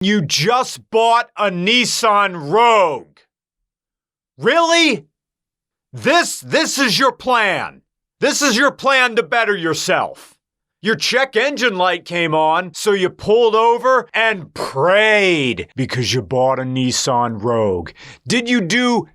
You just bought a Nissan Rogue. Really? This is your plan. This is your plan to better yourself. Your check engine light came on, so you pulled over and prayed because you bought a Nissan Rogue. Did you do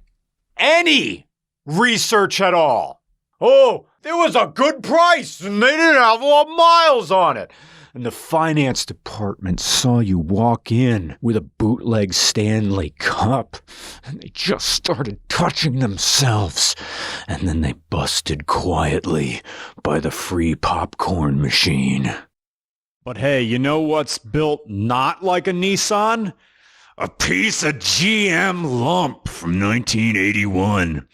any research at all? Oh, it was a good price and they didn't have a lot of miles on it. And the finance department saw you walk in with a bootleg Stanley Cup, and they just started touching themselves. And then they busted quietly by the free popcorn machine. But hey, you know what's built not like a Nissan? A piece of GM lump from 1981.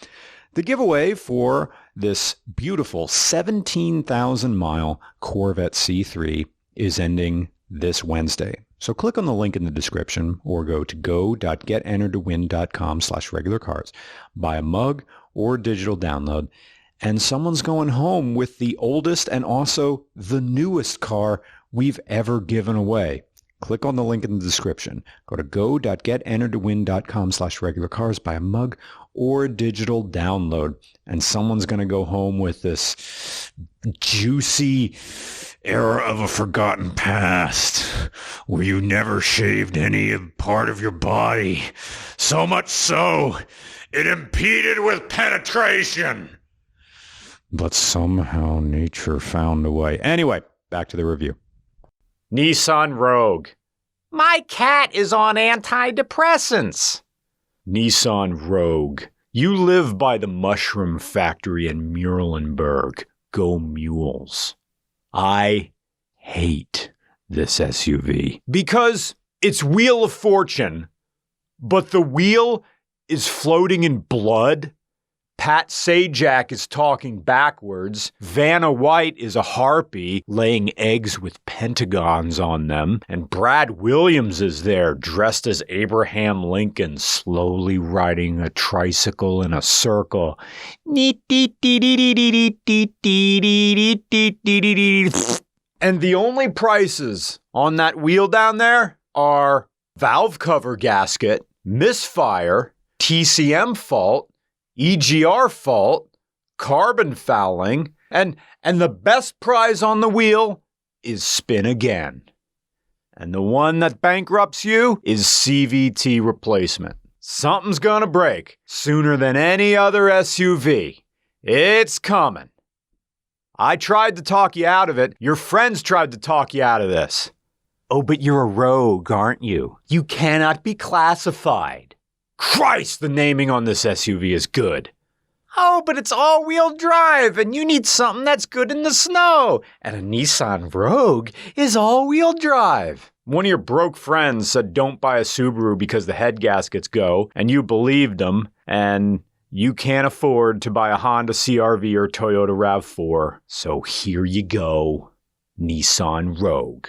The giveaway for this beautiful 17,000-mile Corvette C3 is ending this Wednesday. So click on the link in the description or go to go.getentertowin.com/regularcars. Buy a mug or digital download, and someone's going home with the oldest and also the newest car we've ever given away. Click on the link in the description. Go to go.getentertowin.com/regularcars. Buy a mug or a digital download, and someone's going to go home with this juicy era of a forgotten past where you never shaved any part of your body, so much so it impeded with penetration. But somehow nature found a way. Anyway, back to the review. Nissan Rogue. My cat is on antidepressants. Nissan Rogue. You live by the mushroom factory in Muhlenberg. Go mules. I hate this SUV because it's Wheel of Fortune, but the wheel is floating in blood. Pat Sajak is talking backwards. Vanna White is a harpy laying eggs with pentagons on them. And Brad Williams is there dressed as Abraham Lincoln, slowly riding a tricycle in a circle. And the only prices on that wheel down there are valve cover gasket, misfire, TCM fault, EGR fault, carbon fouling, and the best prize on the wheel is spin again. And the one that bankrupts you is CVT replacement. Something's gonna break sooner than any other SUV. It's coming. I tried to talk you out of it. Your friends tried to talk you out of this. Oh, but you're a Rogue, aren't you? You cannot be classified. Christ, the naming on this SUV is good. Oh, but it's all-wheel drive, and you need something that's good in the snow. And a Nissan Rogue is all-wheel drive. One of your broke friends said don't buy a Subaru because the head gaskets go, and you believed them, and you can't afford to buy a Honda CR-V or Toyota RAV4. So here you go, Nissan Rogue.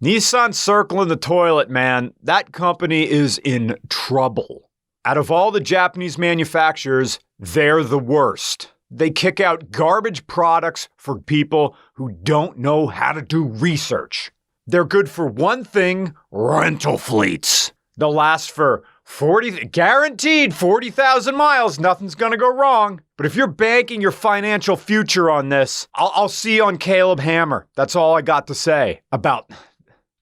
Nissan circling the toilet, man. That company is in trouble. Out of all the Japanese manufacturers, they're the worst. They kick out garbage products for people who don't know how to do research. They're good for one thing, rental fleets. They'll last for guaranteed 40,000 miles. Nothing's gonna go wrong. But if you're banking your financial future on this, I'll see you on Caleb Hammer. That's all I got to say about,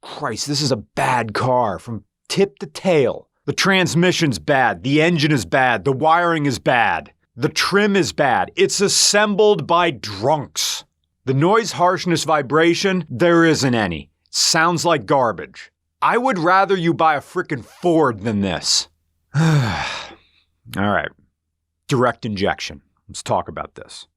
Christ, this is a bad car from tip to tail. The transmission's bad, the engine is bad, the wiring is bad, the trim is bad. It's assembled by drunks. The noise, harshness, vibration, there isn't any. Sounds like garbage. I would rather you buy a frickin' Ford than this. All right, direct injection. Let's talk about this.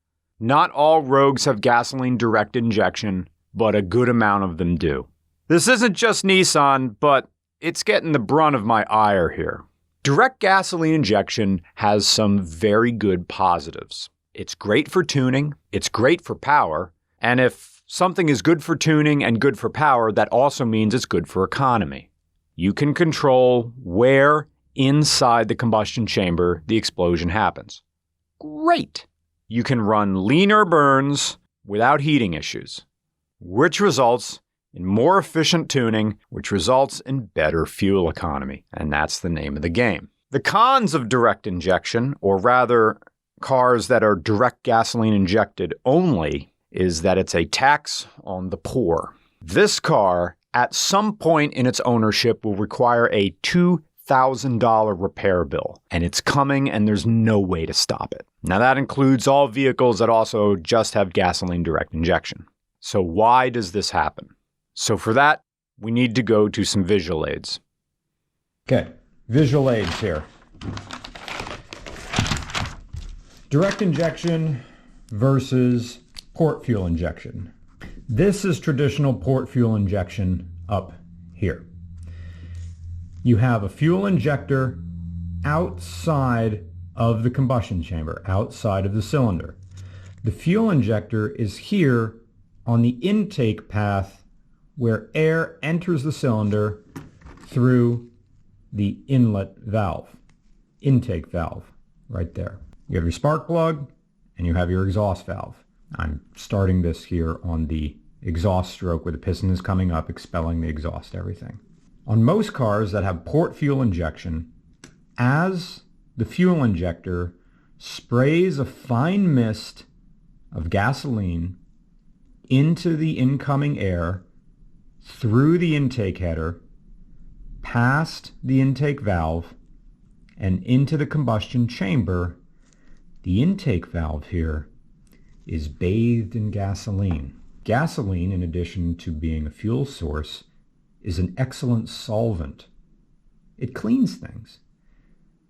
Not all Rogues have gasoline direct injection, but a good amount of them do. This isn't just Nissan, but it's getting the brunt of my ire here. Direct gasoline injection has some very good positives. It's great for tuning, it's great for power, and if something is good for tuning and good for power, that also means it's good for economy. You can control where inside the combustion chamber the explosion happens. Great! You can run leaner burns without heating issues, which results in more efficient tuning, which results in better fuel economy. And that's the name of the game. The cons of direct injection, or rather cars that are direct gasoline injected only, is that it's a tax on the poor. This car, at some point in its ownership, will require a $2,000 repair bill, and it's coming, and there's no way to stop it. Now that includes all vehicles that also just have gasoline direct injection. So why does this happen? So for that, we need to go to some visual aids. Okay, visual aids here. Direct injection versus port fuel injection. This is traditional port fuel injection up here. You have a fuel injector outside of the combustion chamber, outside of the cylinder. The fuel injector is here on the intake path where air enters the cylinder through the inlet valve, intake valve, right there. You have your spark plug and you have your exhaust valve. I'm starting this here on the exhaust stroke where the piston is coming up, expelling the exhaust, everything. On most cars that have port fuel injection, as the fuel injector sprays a fine mist of gasoline into the incoming air through the intake header, past the intake valve, and into the combustion chamber, the intake valve here is bathed in gasoline. Gasoline, in addition to being a fuel source, is an excellent solvent. It cleans things.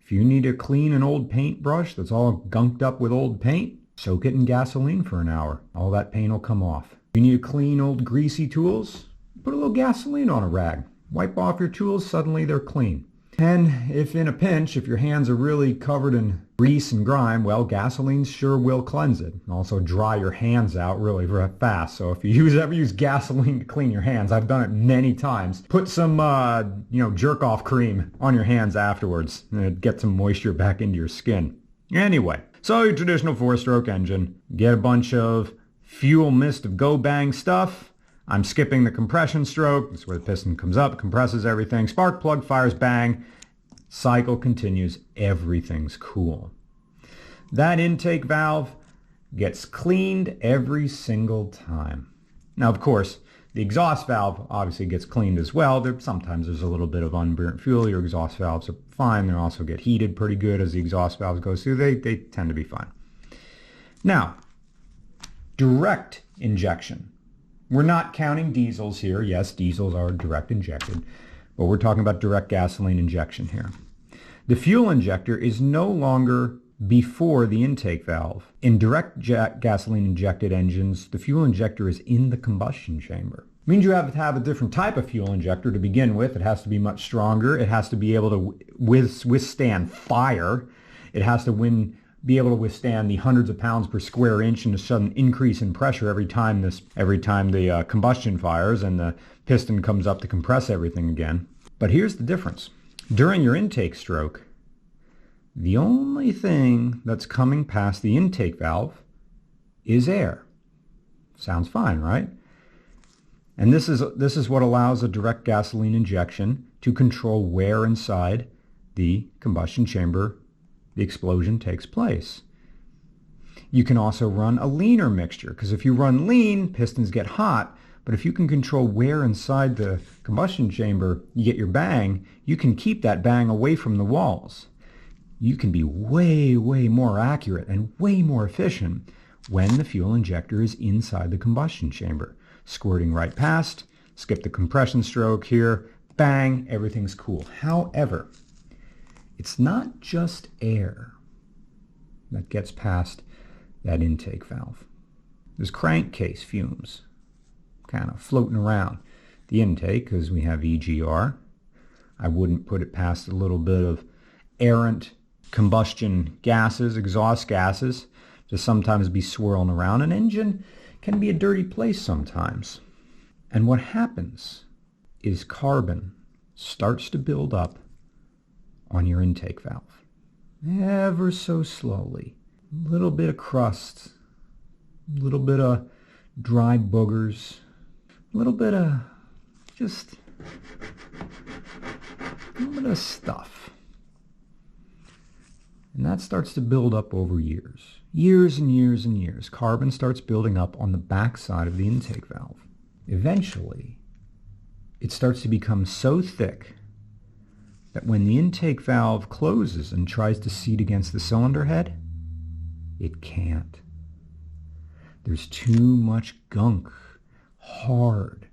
If you need to clean an old paintbrush that's all gunked up with old paint, soak it in gasoline for an hour. All that paint will come off. If you need to clean old greasy tools, put a little gasoline on a rag. Wipe off your tools, suddenly they're clean. And if in a pinch, if your hands are really covered in grease and grime, well, gasoline sure will cleanse it. And also dry your hands out really fast. So if you ever use gasoline to clean your hands, I've done it many times. Put some, jerk-off cream on your hands afterwards. And get some moisture back into your skin. Anyway, so your traditional four-stroke engine. Get a bunch of fuel mist of go-bang stuff. I'm skipping the compression stroke. That's where the piston comes up, compresses everything. Spark plug fires, bang. Cycle continues. Everything's cool. That intake valve gets cleaned every single time. Now, of course, the exhaust valve obviously gets cleaned as well. Sometimes there's a little bit of unburnt fuel. Your exhaust valves are fine. They also get heated pretty good as the exhaust valves go through. They tend to be fine. Now, direct injection. We're not counting diesels here. Yes, diesels are direct injected, but we're talking about direct gasoline injection here. The fuel injector is no longer before the intake valve. In direct gasoline injected engines, the fuel injector is in the combustion chamber. It means you have to have a different type of fuel injector to begin with. It has to be much stronger. It has to be able to withstand fire. It has to be able to withstand the hundreds of pounds per square inch and a sudden increase in pressure every time the combustion fires and the piston comes up to compress everything again. But here's the difference. During your intake stroke, the only thing that's coming past the intake valve is air. Sounds fine, right? And this is what allows a direct gasoline injection to control where inside the combustion chamber the explosion takes place. You can also run a leaner mixture, because if you run lean, pistons get hot, but if you can control where inside the combustion chamber you get your bang, you can keep that bang away from the walls. You can be way, way more accurate and way more efficient when the fuel injector is inside the combustion chamber. Squirting right past, skip the compression stroke here, bang, everything's cool. However, it's not just air that gets past that intake valve. There's crankcase fumes kind of floating around the intake because we have EGR. I wouldn't put it past a little bit of errant combustion gases, exhaust gases, to sometimes be swirling around. An engine can be a dirty place sometimes. And what happens is carbon starts to build up on your intake valve. Ever so slowly. A little bit of crust, a little bit of dry boogers, a little bit of just a little bit of stuff. And that starts to build up over years. Years and years and years. Carbon starts building up on the back side of the intake valve. Eventually, it starts to become so thick that when the intake valve closes and tries to seat against the cylinder head, it can't. There's too much gunk. Hard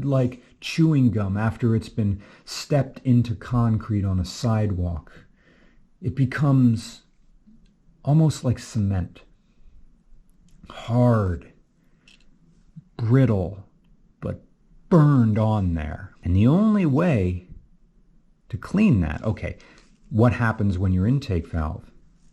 like chewing gum after it's been stepped into concrete on a sidewalk. It becomes almost like cement. Hard, brittle, but burned on there. And the only way to clean that, okay, what happens when your intake valve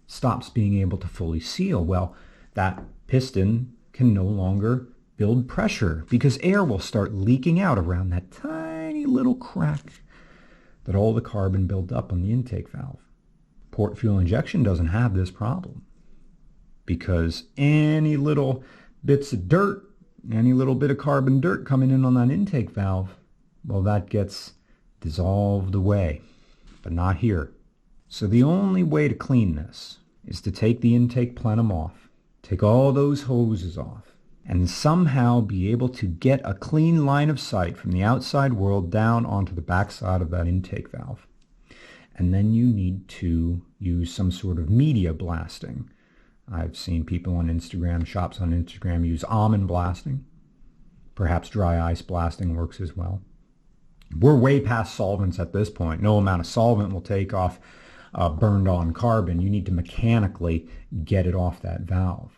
stops being able to fully seal? Well, that piston can no longer build pressure because air will start leaking out around that tiny little crack that all the carbon built up on the intake valve. Port fuel injection doesn't have this problem because any little bits of dirt, any little bit of carbon dirt coming in on that intake valve, well, that gets dissolved away, but not here. So the only way to clean this is to take the intake plenum off, take all those hoses off, and somehow be able to get a clean line of sight from the outside world down onto the backside of that intake valve. And then you need to use some sort of media blasting. I've seen people on Instagram, shops on Instagram, use almond blasting. Perhaps dry ice blasting works as well. We're way past solvents at this point. No amount of solvent will take off burned on carbon. You need to mechanically get it off that valve.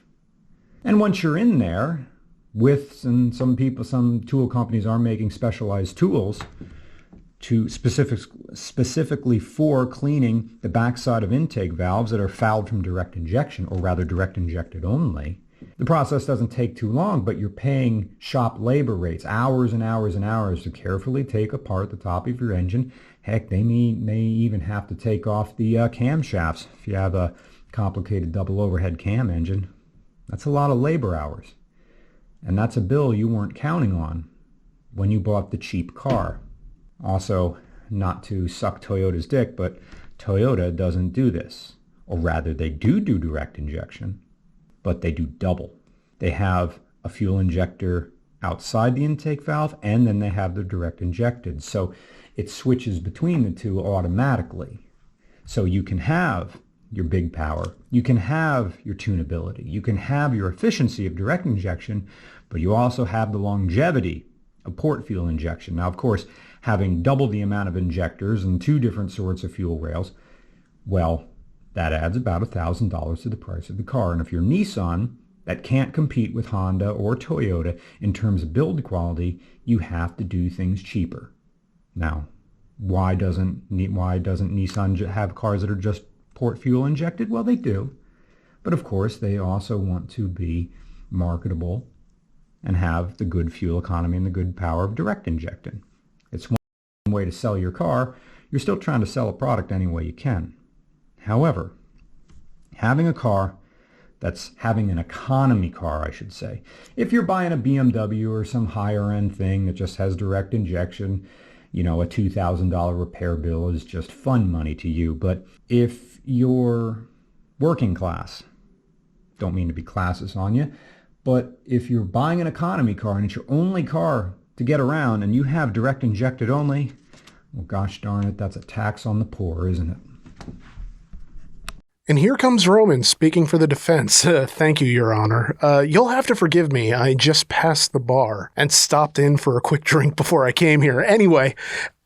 And once you're in there, some tool companies are making specialized tools to specifically for cleaning the backside of intake valves that are fouled from direct injection, or rather direct injected only. The process doesn't take too long, but you're paying shop labor rates, hours and hours and hours to carefully take apart the top of your engine. Heck, they may even have to take off the camshafts if you have a complicated double overhead cam engine. That's a lot of labor hours. And that's a bill you weren't counting on when you bought the cheap car. Also, not to suck Toyota's dick, but Toyota doesn't do this. Or rather, they do direct injection, but they do double. They have a fuel injector outside the intake valve, and then they have the direct injected. So it switches between the two automatically. So you can have your big power, you can have your tunability, you can have your efficiency of direct injection, but you also have the longevity of port fuel injection. Now, of course, having double the amount of injectors and two different sorts of fuel rails, well, that adds about $1,000 to the price of the car. And if you're Nissan, that can't compete with Honda or Toyota in terms of build quality, you have to do things cheaper. Now, why doesn't Nissan have cars that are just port fuel injected? Well, they do. But of course, they also want to be marketable and have the good fuel economy and the good power of direct injecting. It's one way to sell your car. You're still trying to sell a product any way you can. However, having a car that's having an economy car, I should say. If you're buying a BMW or some higher end thing that just has direct injection, you know, a $2,000 repair bill is just fun money to you. But if you're working class, don't mean to be classist on you, but if you're buying an economy car and it's your only car to get around and you have direct injected only, well, gosh darn it, that's a tax on the poor, isn't it? And here comes Roman speaking for the defense. Thank you, Your Honor. You'll have to forgive me. I just passed the bar and stopped in for a quick drink before I came here. Anyway,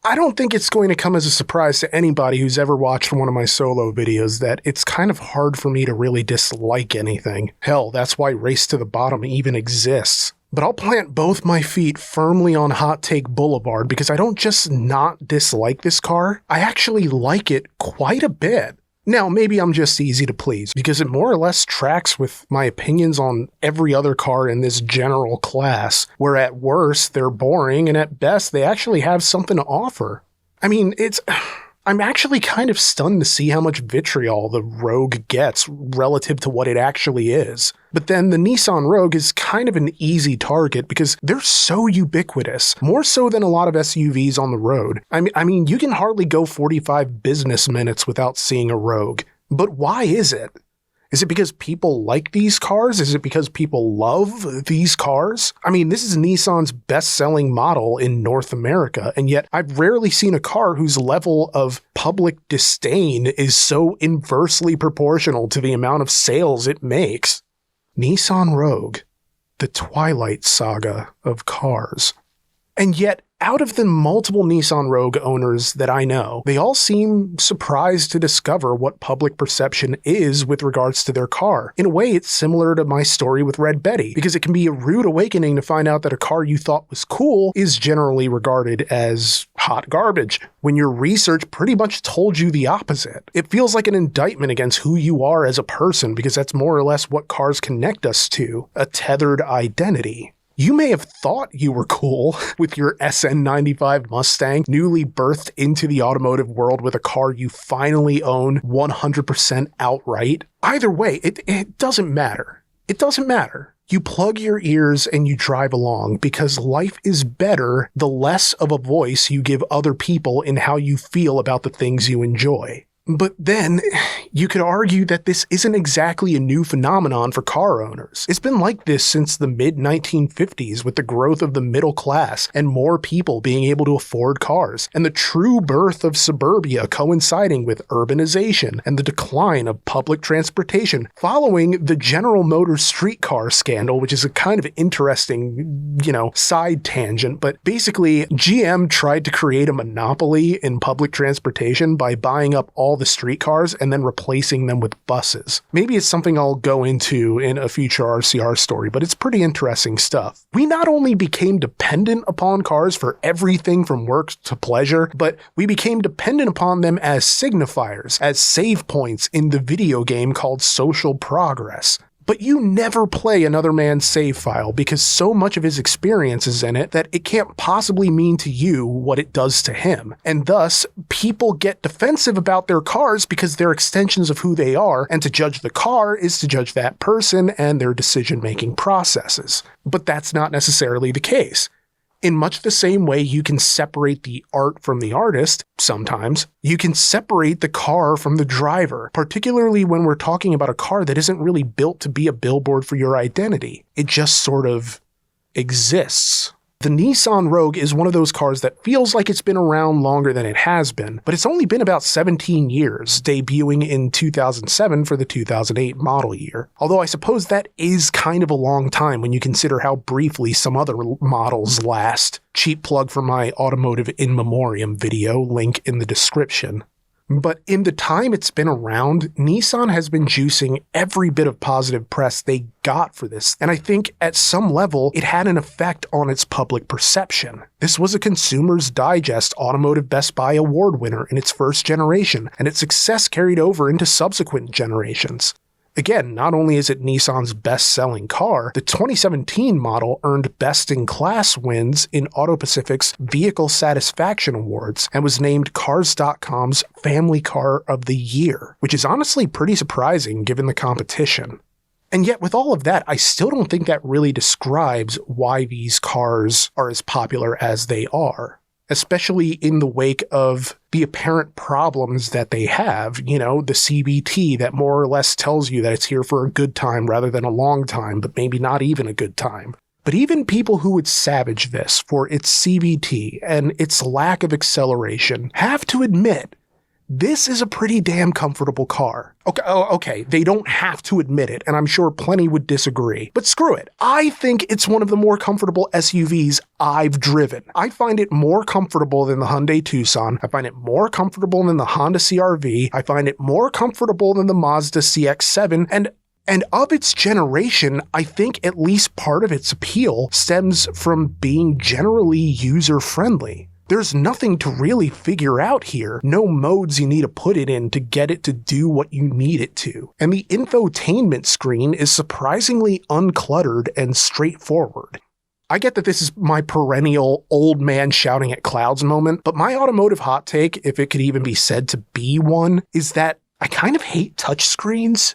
I don't think it's going to come as a surprise to anybody who's ever watched one of my solo videos that it's kind of hard for me to really dislike anything. Hell, that's why Race to the Bottom even exists. But I'll plant both my feet firmly on Hot Take Boulevard because I don't just not dislike this car, I actually like it quite a bit. Now, maybe I'm just easy to please because it more or less tracks with my opinions on every other car in this general class, where at worst they're boring and at best they actually have something to offer. I mean, I'm actually kind of stunned to see how much vitriol the Rogue gets relative to what it actually is. But then the Nissan Rogue is kind of an easy target because they're so ubiquitous, more so than a lot of SUVs on the road. I mean, you can hardly go 45 business minutes without seeing a Rogue. But why is it? Is it because people like these cars? Is it because people love these cars? I mean, this is Nissan's best-selling model in North America, and yet I've rarely seen a car whose level of public disdain is so inversely proportional to the amount of sales it makes. Nissan Rogue, the Twilight Saga of cars. And yet, out of the multiple Nissan Rogue owners that I know, they all seem surprised to discover what public perception is with regards to their car. In a way, it's similar to my story with Red Betty, because it can be a rude awakening to find out that a car you thought was cool is generally regarded as hot garbage, when your research pretty much told you the opposite. It feels like an indictment against who you are as a person, because that's more or less what cars connect us to, a tethered identity. You may have thought you were cool with your SN95 Mustang, newly birthed into the automotive world with a car you finally own 100% outright. Either way, it doesn't matter. It doesn't matter. You plug your ears and you drive along, because life is better the less of a voice you give other people in how you feel about the things you enjoy. But then, you could argue that this isn't exactly a new phenomenon for car owners. It's been like this since the mid-1950s, with the growth of the middle class and more people being able to afford cars, and the true birth of suburbia coinciding with urbanization and the decline of public transportation following the General Motors streetcar scandal, which is a kind of interesting, side tangent. But basically, GM tried to create a monopoly in public transportation by buying up all the streetcars and then replacing them with buses. Maybe it's something I'll go into in a future RCR story, but it's pretty interesting stuff. We not only became dependent upon cars for everything from work to pleasure, but we became dependent upon them as signifiers, as save points in the video game called Social Progress. But you never play another man's save file, because so much of his experience is in it that it can't possibly mean to you what it does to him. And thus, people get defensive about their cars because they're extensions of who they are, and to judge the car is to judge that person and their decision-making processes. But that's not necessarily the case. In much the same way you can separate the art from the artist, sometimes, you can separate the car from the driver, particularly when we're talking about a car that isn't really built to be a billboard for your identity. It just sort of exists. The Nissan Rogue is one of those cars that feels like it's been around longer than it has been, but it's only been about 17 years, debuting in 2007 for the 2008 model year. Although I suppose that is kind of a long time when you consider how briefly some other models last. Cheap plug for my automotive in memoriam video, link in the description. But in the time it's been around, Nissan has been juicing every bit of positive press they got for this, and I think at some level it had an effect on its public perception. This was a Consumer's Digest Automotive Best Buy Award winner in its first generation, and its success carried over into subsequent generations. Again, not only is it Nissan's best-selling car, the 2017 model earned best-in-class wins in Auto Pacific's Vehicle Satisfaction Awards and was named Cars.com's Family Car of the Year, which is honestly pretty surprising given the competition. And yet with all of that, I still don't think that really describes why these cars are as popular as they are, especially in the wake of the apparent problems that they have, the CVT that more or less tells you that it's here for a good time rather than a long time, but maybe not even a good time. But even people who would savage this for its CVT and its lack of acceleration have to admit this is a pretty damn comfortable car. Okay, they don't have to admit it, and I'm sure plenty would disagree. But screw it. I think it's one of the more comfortable SUVs I've driven. I find it more comfortable than the Hyundai Tucson. I find it more comfortable than the Honda CR-V. I find it more comfortable than the Mazda CX-7, and of its generation, I think at least part of its appeal stems from being generally user-friendly. There's nothing to really figure out here, no modes you need to put it in to get it to do what you need it to. And the infotainment screen is surprisingly uncluttered and straightforward. I get that this is my perennial old man shouting at clouds moment, but my automotive hot take, if it could even be said to be one, is that I kind of hate touchscreens.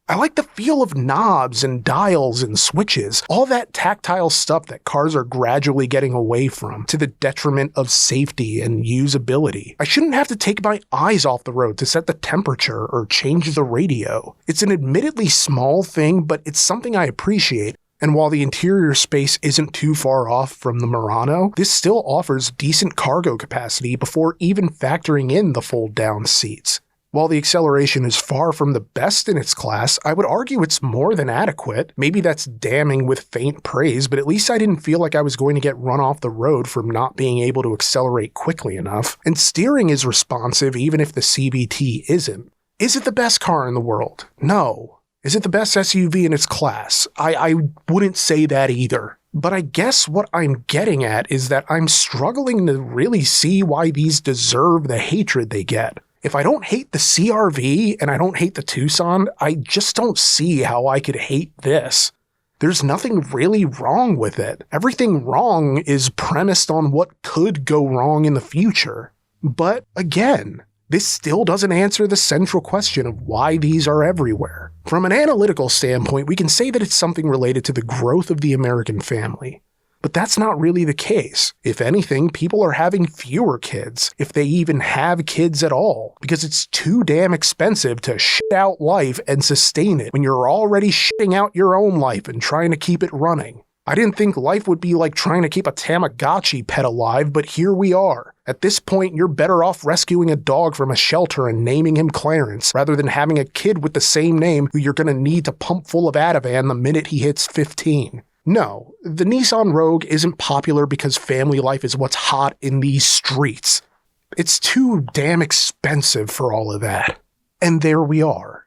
I like the feel of knobs and dials and switches, all that tactile stuff that cars are gradually getting away from to the detriment of safety and usability. I shouldn't have to take my eyes off the road to set the temperature or change the radio. It's an admittedly small thing, but it's something I appreciate. And while the interior space isn't too far off from the Murano, this still offers decent cargo capacity before even factoring in the fold-down seats. While the acceleration is far from the best in its class, I would argue it's more than adequate. Maybe that's damning with faint praise, but at least I didn't feel like I was going to get run off the road from not being able to accelerate quickly enough. And steering is responsive even if the CVT isn't. Is it the best car in the world? No. Is it the best SUV in its class? I wouldn't say that either. But I guess what I'm getting at is that I'm struggling to really see why these deserve the hatred they get. If I don't hate the CR-V and I don't hate the Tucson, I just don't see how I could hate this. There's nothing really wrong with it. Everything wrong is premised on what could go wrong in the future. But again, this still doesn't answer the central question of why these are everywhere. From an analytical standpoint, we can say that it's something related to the growth of the American family. But that's not really the case. If anything, people are having fewer kids, if they even have kids at all, because it's too damn expensive to shit out life and sustain it when you're already shitting out your own life and trying to keep it running. I didn't think life would be like trying to keep a Tamagotchi pet alive, but here we are. At this point, you're better off rescuing a dog from a shelter and naming him Clarence, rather than having a kid with the same name who you're going to need to pump full of Ativan the minute he hits 15. No, the Nissan Rogue isn't popular because family life is what's hot in these streets. It's too damn expensive for all of that. And there we are.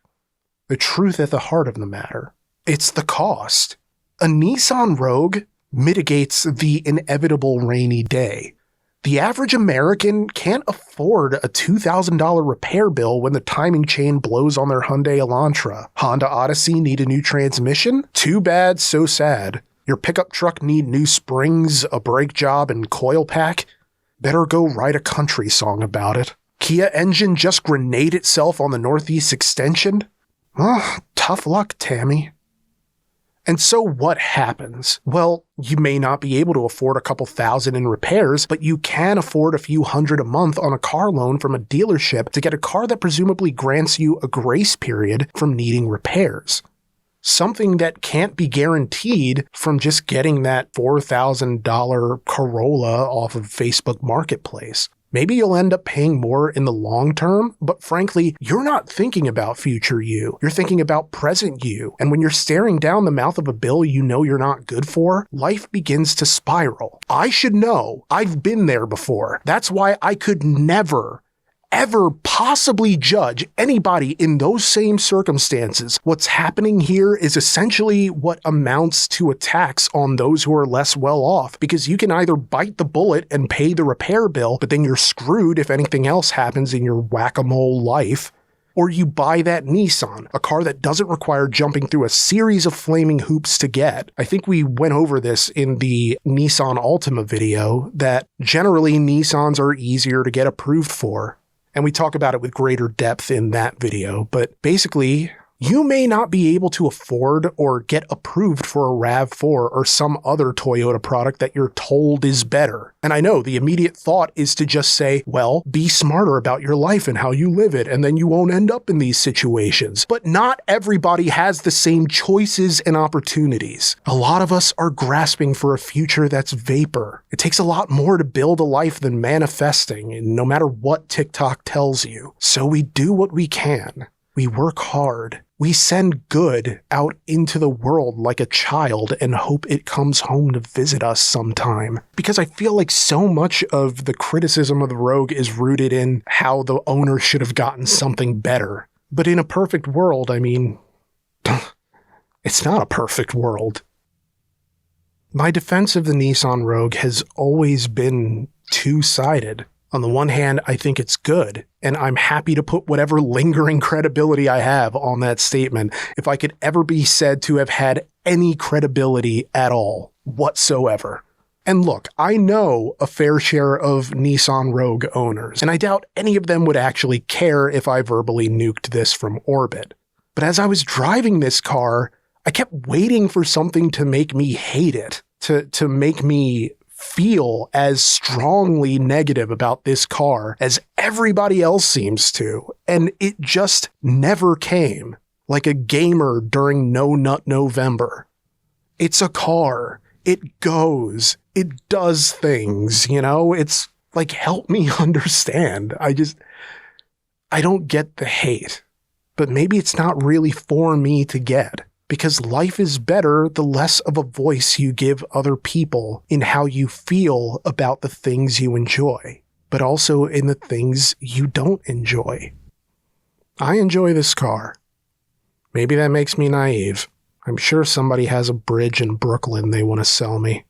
The truth at the heart of the matter. It's the cost. A Nissan Rogue mitigates the inevitable rainy day. The average American can't afford a $2,000 repair bill when the timing chain blows on their Hyundai Elantra. Honda Odyssey need a new transmission? Too bad, so sad. Your pickup truck need new springs, a brake job, and coil pack? Better go write a country song about it. Kia engine just grenade itself on the Northeast extension? Tough luck, Tammy. And so what happens? Well, you may not be able to afford a couple thousand in repairs, but you can afford a few hundred a month on a car loan from a dealership to get a car that presumably grants you a grace period from needing repairs. Something that can't be guaranteed from just getting that $4,000 Corolla off of Facebook Marketplace. Maybe you'll end up paying more in the long term, but frankly, you're not thinking about future you. You're thinking about present you. And when you're staring down the mouth of a bill you know you're not good for, life begins to spiral. I should know. I've been there before. That's why I could never, ever possibly judge anybody in those same circumstances. What's happening here is essentially what amounts to a tax on those who are less well off, because you can either bite the bullet and pay the repair bill, but then you're screwed if anything else happens in your whack-a-mole life, or you buy that Nissan, a car that doesn't require jumping through a series of flaming hoops to get. I think we went over this in the Nissan Altima video, that generally Nissans are easier to get approved for. And we talk about it with greater depth in that video, but basically, you may not be able to afford or get approved for a RAV4 or some other Toyota product that you're told is better. And I know the immediate thought is to just say, well, be smarter about your life and how you live it, and then you won't end up in these situations. But not everybody has the same choices and opportunities. A lot of us are grasping for a future that's vapor. It takes a lot more to build a life than manifesting, and no matter what TikTok tells you. So we do what we can. We work hard. We send good out into the world like a child and hope it comes home to visit us sometime. Because I feel like so much of the criticism of the Rogue is rooted in how the owner should have gotten something better. But in a perfect world, I mean, it's not a perfect world. My defense of the Nissan Rogue has always been two-sided. On the one hand, I think it's good, and I'm happy to put whatever lingering credibility I have on that statement if I could ever be said to have had any credibility at all whatsoever. And look, I know a fair share of Nissan Rogue owners, and I doubt any of them would actually care if I verbally nuked this from orbit. But as I was driving this car, I kept waiting for something to make me hate it, to make me feel as strongly negative about this car as everybody else seems to, and it just never came, like a gamer during No Nut November. It's a car. It goes. It does things, you know? It's like, help me understand. I don't get the hate, but maybe it's not really for me to get. Because life is better the less of a voice you give other people in how you feel about the things you enjoy, but also in the things you don't enjoy. I enjoy this car. Maybe that makes me naive. I'm sure somebody has a bridge in Brooklyn they want to sell me.